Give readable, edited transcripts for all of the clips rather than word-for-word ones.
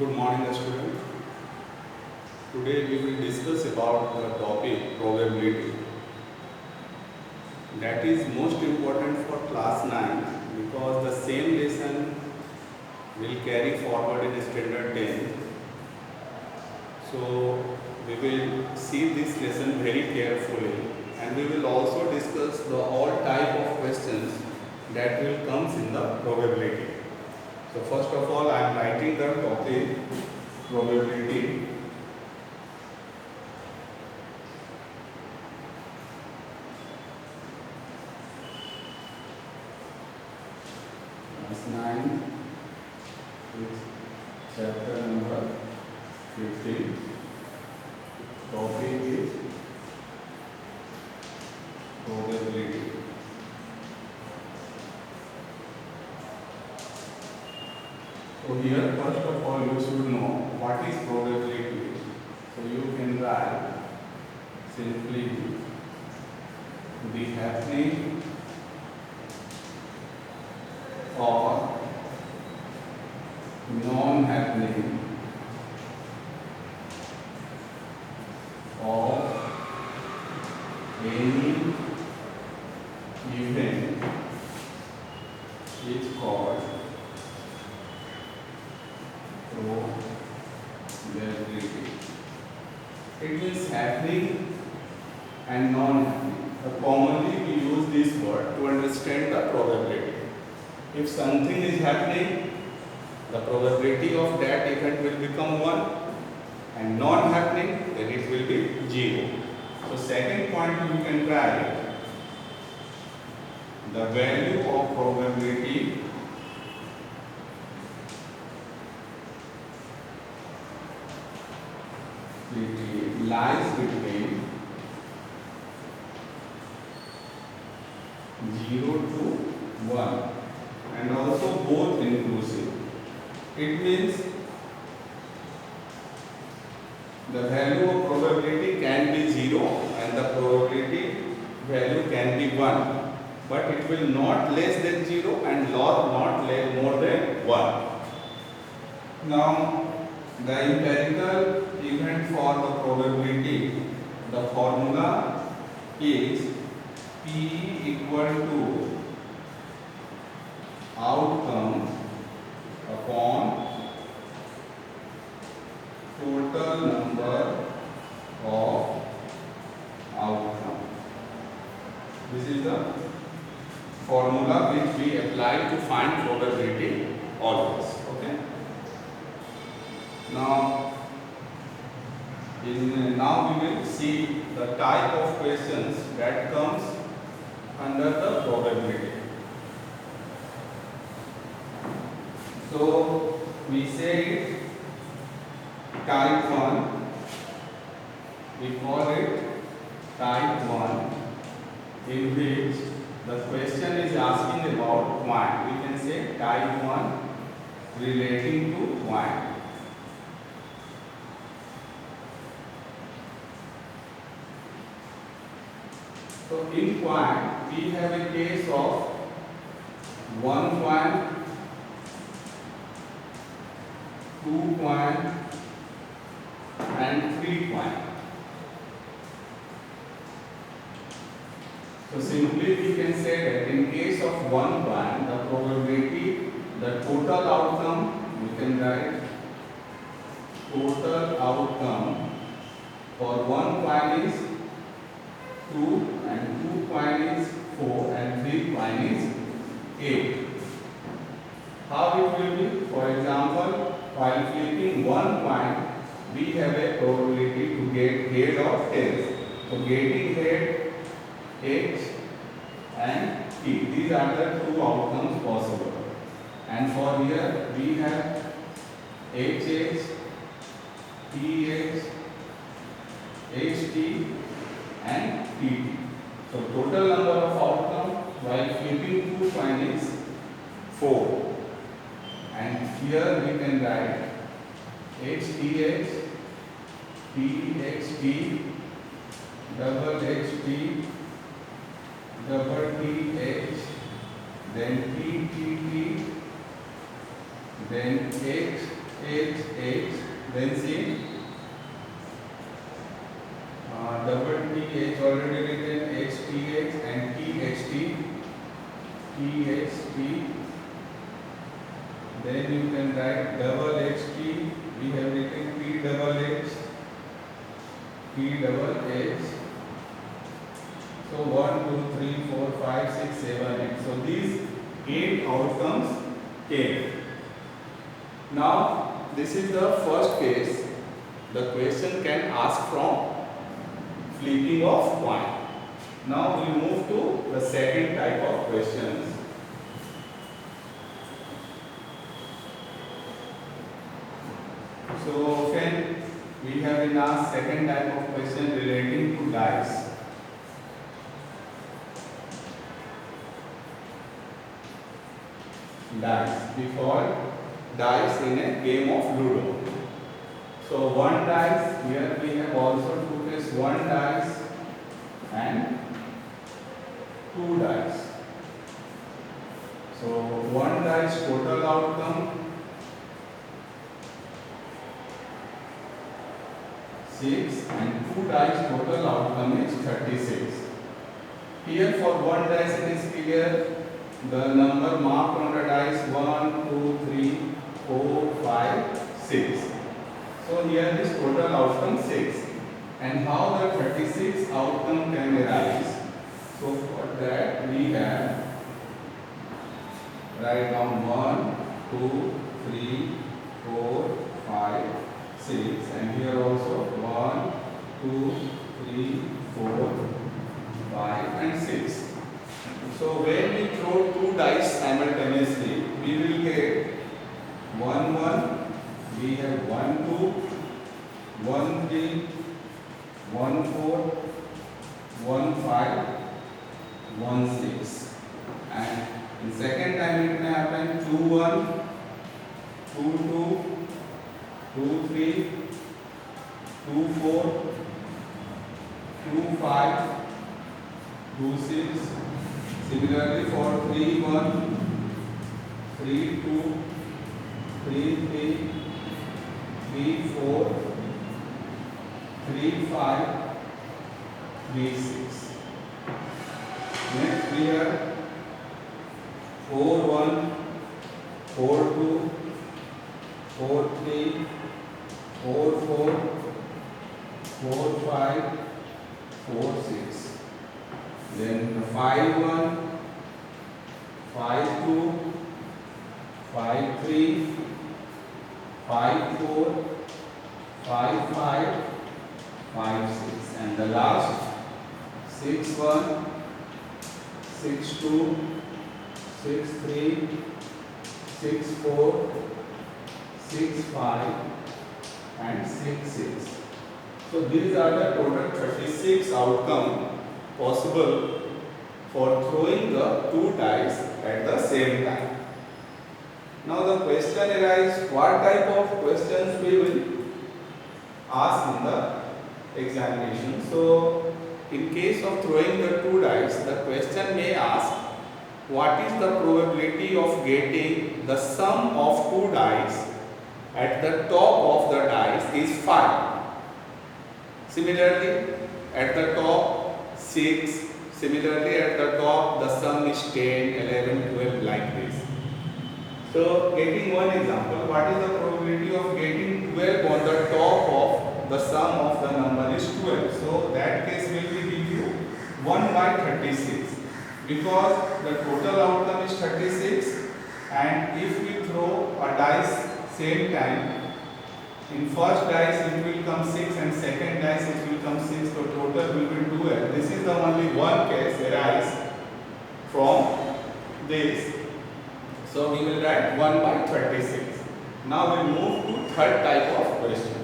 Good morning, student. Today we will discuss about the topic probability. That is most important for class 9 because the same lesson will carry forward in standard 10. So we will see this lesson very carefully and we will also discuss the all type of questions that will comes in the probability. So first of all I am writing the topic probability. Class 9 is chapter number 15. Topic is probability. So here first of all you should know what is probability. So you can write simply the happening or non-happening of any event is called probability. It means happening and non-happening. Commonly we use this word to understand the probability. If something is happening, the probability of that event will become 1, and not happening, then it will be 0. So second point you can write the value of probability lies between 0 to 1 and also both inclusive. It means the value of probability can be 0 and the probability value can be 1, but it will not less than 0 and not more than 1. Now the empirical event for the probability, the formula is P equal to outcome upon total number of outcome. This is the formula which we apply to find probability always. Okay. Now we will see the type of questions that comes under the probability. So we say type 1, we call it type 1, in which the question is asking about point. We can say type 1 relating to point. So in point, we have a case of 1 point, 2 point and 3 point. So simply we can say that in case of 1 point, the probability, the total outcome, we can write total outcome for 1 point is 2 and 2 point is 4 and 3 point is 8. How it will be? For example, while flipping 1 point, we have a probability to get head of tails. So getting head, H and T. These are the two outcomes possible. And for here we have HH, TH, HT and TT. So total number of outcome while flipping 2 point is 4. And here we can write HTH, THT, double HT, double TH, then TTT, then H 8, 8. Then see, double TH already written, HTH and THT, THT. Then you can write double HT. We have written P double H, P double H. So 1, 2, 3, 4, 5, 6, 7, 8. So these 8 outcomes came. Now this is the first case. The question can ask from flipping of coin. Now we move to the second type of questions. So when we have been asked second type of question relating to dice. Before dice in a game of Ludo. So one dice, here we have also to face one dice and two dice. So one dice total outcome 6 and two dice total outcome is 36. Here for one dice it is clear. The number marked on the dice 1, 2, 3, 4, 5, 6. So here this total outcome 6. And how the 36 outcome can arise? So for that we have write down 1, 2, 3, 4, 5, 6. And here also 1, 2, 3, 4, 5 and 6. So when we throw two dice simultaneously, we will get 1, 1, we have 1, 2, 1, 3, 1, 4, 1, 5, 1, 6. And in second time it may happen 2, 1, 2, 2, 2, 3, 2, 4, 2, 5, 2, 6. Similarly for 3, 1, 3, 2, 3, 3, 3, 4, 3, 5, 3, 6. Next we have 4, 1, 4, 2, 4, 3, 4, 4, 4, 5, 4, 6. Then 5, 1, 5, 2, 5, 3, 5, 4, 5, 5, 5, 6. And the last 6, 1, 6, 2, 6, 3, 6, 4, 6, 5 and 6, 6. So these are the total 36 outcome possible for throwing the two dice at the same time. Now the question arises, what type of questions we will ask in the examination. So in case of throwing the two dice, the question may ask, what is the probability of getting the sum of two dice at the top of the dice is 5. Similarly, at the top 6. Similarly, at the top the sum is 10, 11, 12 like this. So getting one example, what is the probability of getting 12 on the top of the sum of the number is 12. So that case will be give you 1 by 36 because the total outcome is 36, and if we throw a dice same time, in first dice it will come 6 and second dice it will come 6, so total will be 12. This is the only one case arise from this. So we will write 1 by 36. Now we move to third type of questions.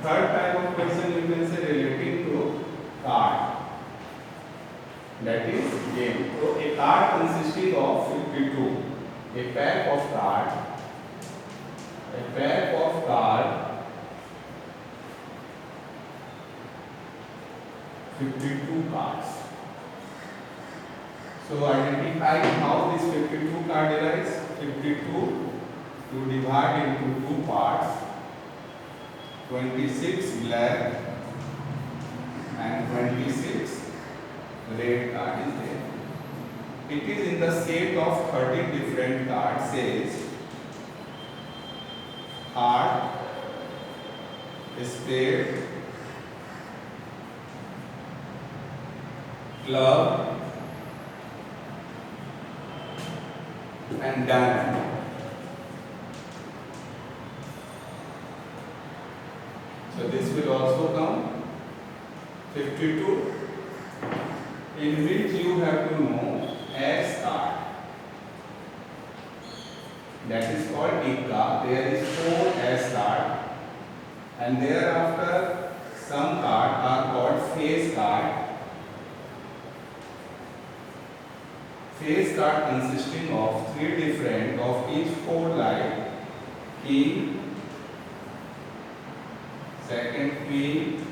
Third type of question you can say relating to card. That is game. So a card consisting of 52. A pack of card 52 cards. So identify how this 52 card arises. 52 to divide into two parts. 26 black and 26 red card is there. It is in the set of 13 different cards. Says heart, spade, club and diamond. So this will also come 52, in which you have to know S card. That is called Ikka. There is 4 S card, and thereafter some card are called face card. Face card consisting of 3 different of each 4 like king, second queen,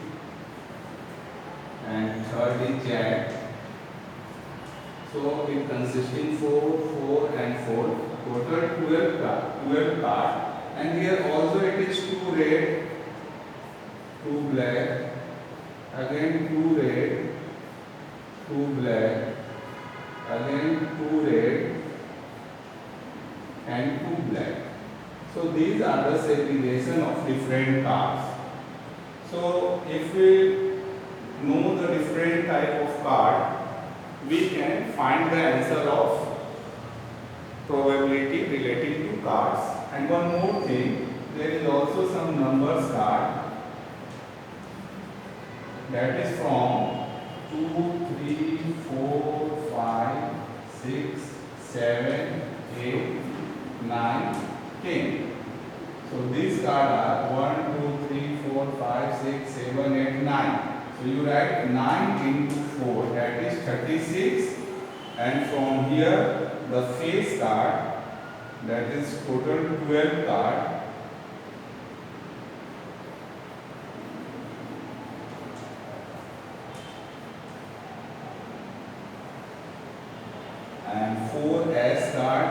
and third is jack. So it consisting 4, 4 and 4. Total 12 card. And here also it is 2 red, 2 black, again 2 red, 2 black, again 2 red and 2 black. So these are the segregation of different cards. So if we know the different type of card, we can find the answer of probability relating to cards. And one more thing, there is also some numbers card, that is from 2, 3, 4, 5, 6, 7, 8, 9, 10. So these cards are 1, 2, 3, 4, 5, 6, 7, 8, 9. So you write 9 into 4, that is 36. And from here the face card, that is total 12 card. And 4 S card,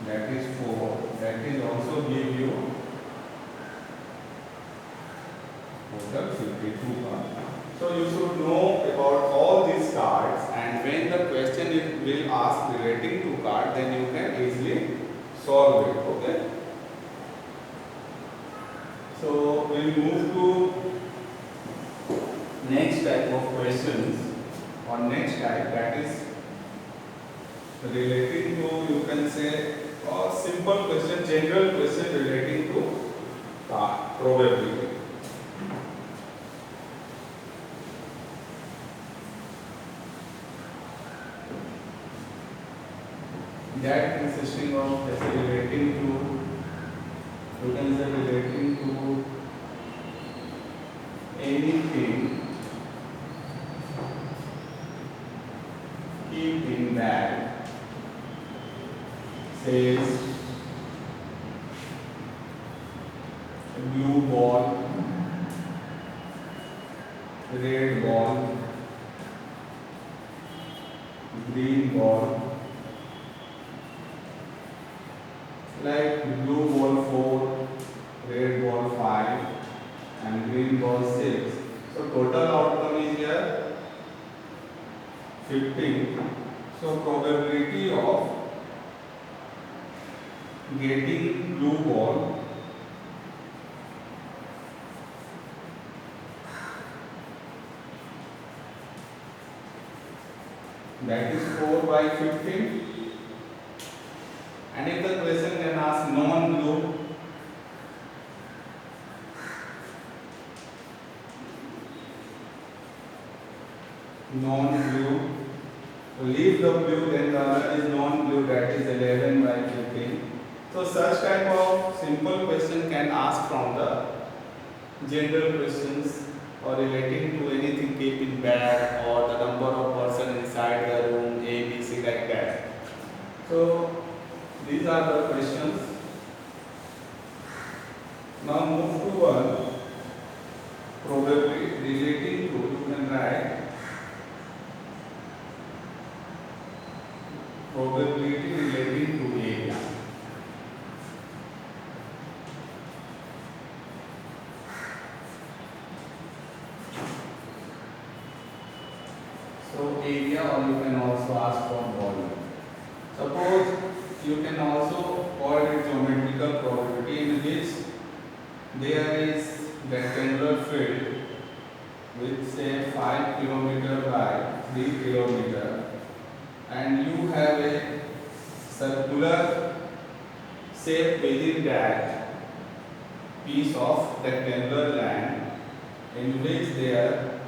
that is 4, that is also give you total 52 cards. So you should know about all these cards, and when the question will ask relating to card, then you can easily solve it. Okay. So we'll move to next type of questions, or next type, that is relating to, you can say, a simple question, general question relating to probability. That consisting of relating to, you can say relating to anything keep in bag, says blue ball, red ball, green ball. Like blue ball 4, red ball 5 and green ball 6. So total outcome is here 15. So probability of getting blue ball that is 4 by 15. And if the question can ask non-blue, leave the blue, then the other is non-blue, that is 11 by 15. So such type of simple question can ask from the general questions or relating to anything keep in bag or the number of person inside the room, A, B, C, like that. So these are the questions. Now move to one probably relating to, you can write probability relating to area. So area, or you can also ask for volume. Suppose you can also call it geometrical probability in which there is rectangular field with say 5 km by 3 km, and you have a circular shape within that piece of rectangular land in which their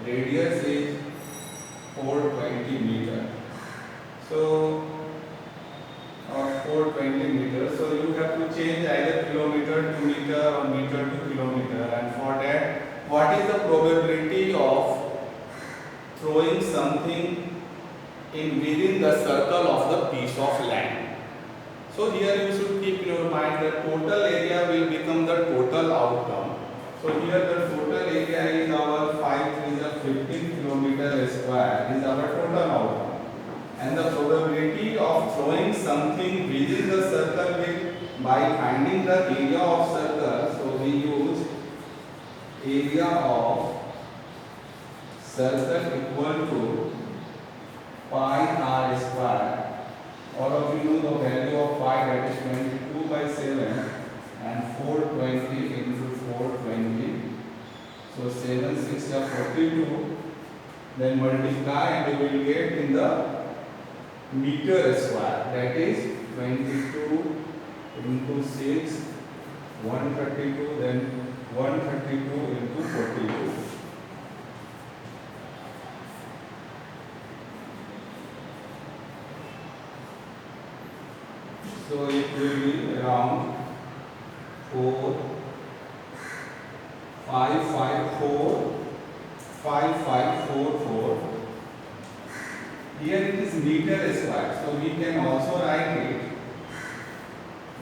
radius is 420 meter. So, or 420 meters. So you have to change either kilometer to meter or meter to kilometer. And for that, what is the probability of throwing something in within the circle of the piece of land? So here you should keep in your mind that total area will become the total outcome. So here the total area is our 5 is a 15 kilometer square is our total outcome. And the probability of throwing something within the circle will, by finding the area of circle, so we use area of circle equal to pi r square. All of you know the value of pi, that is 22 by 7, and 420 into 420. So 7 6 are 42. Then multiply and you will get in the meter square, that is 22 into 6, 132, then 132 into 42. So it will be around 5544. Here it is meter square, so we can also write it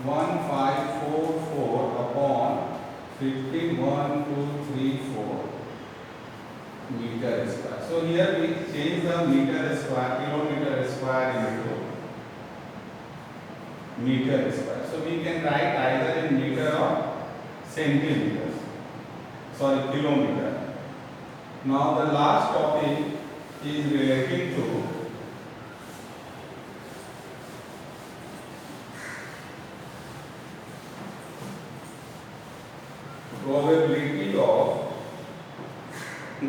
1544 upon 15, 1, 2, 3, 4 meter square. So here we change the meter square, kilometer square into meter square. So we can write either in meter or centimeters. Sorry, kilometer. Now the last topic is relating to probability of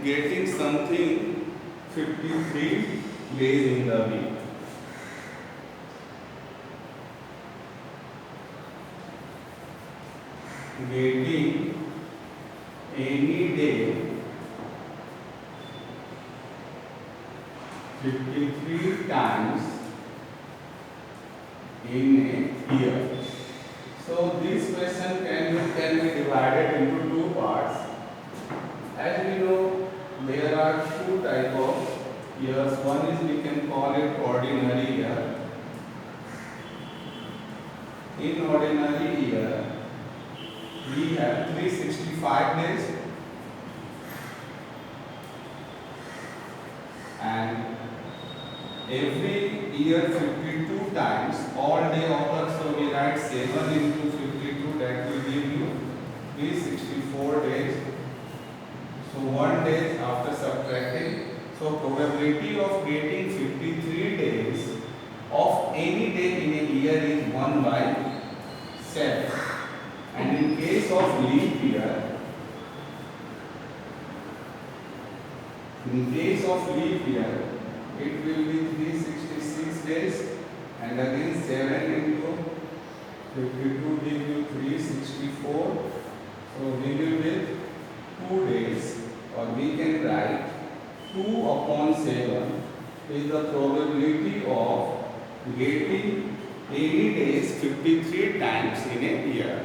getting something 53 days in the week. Getting any day 53 times in a year. So this question can be divided into two parts. As we know, there are two types of years. One is we can call it ordinary year. In ordinary year, we have 365 days, and every year 52 times, all day occurs, so we write 7 into 52, that will give you 364 days. So 1 day after subtracting, so probability of getting 53 days of any day in a year is 1 by 7. And in case of leap year, it will be 366 days, and again 7 into 52 gives you 364. So we will get 2 days, or we can write 2 upon 7 is the probability of getting any days 53 times in a year.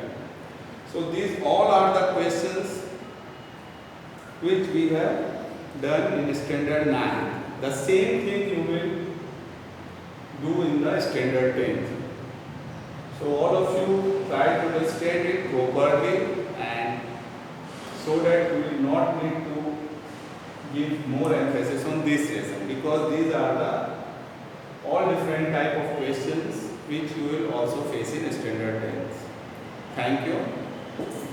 So these all are the questions which we have done in standard 9. The same thing you will do in the standard 10th. So all of you try to understand it properly, and so that give more emphasis on this lesson, because these are the all different type of questions which you will also face in standard 10th. Thank you.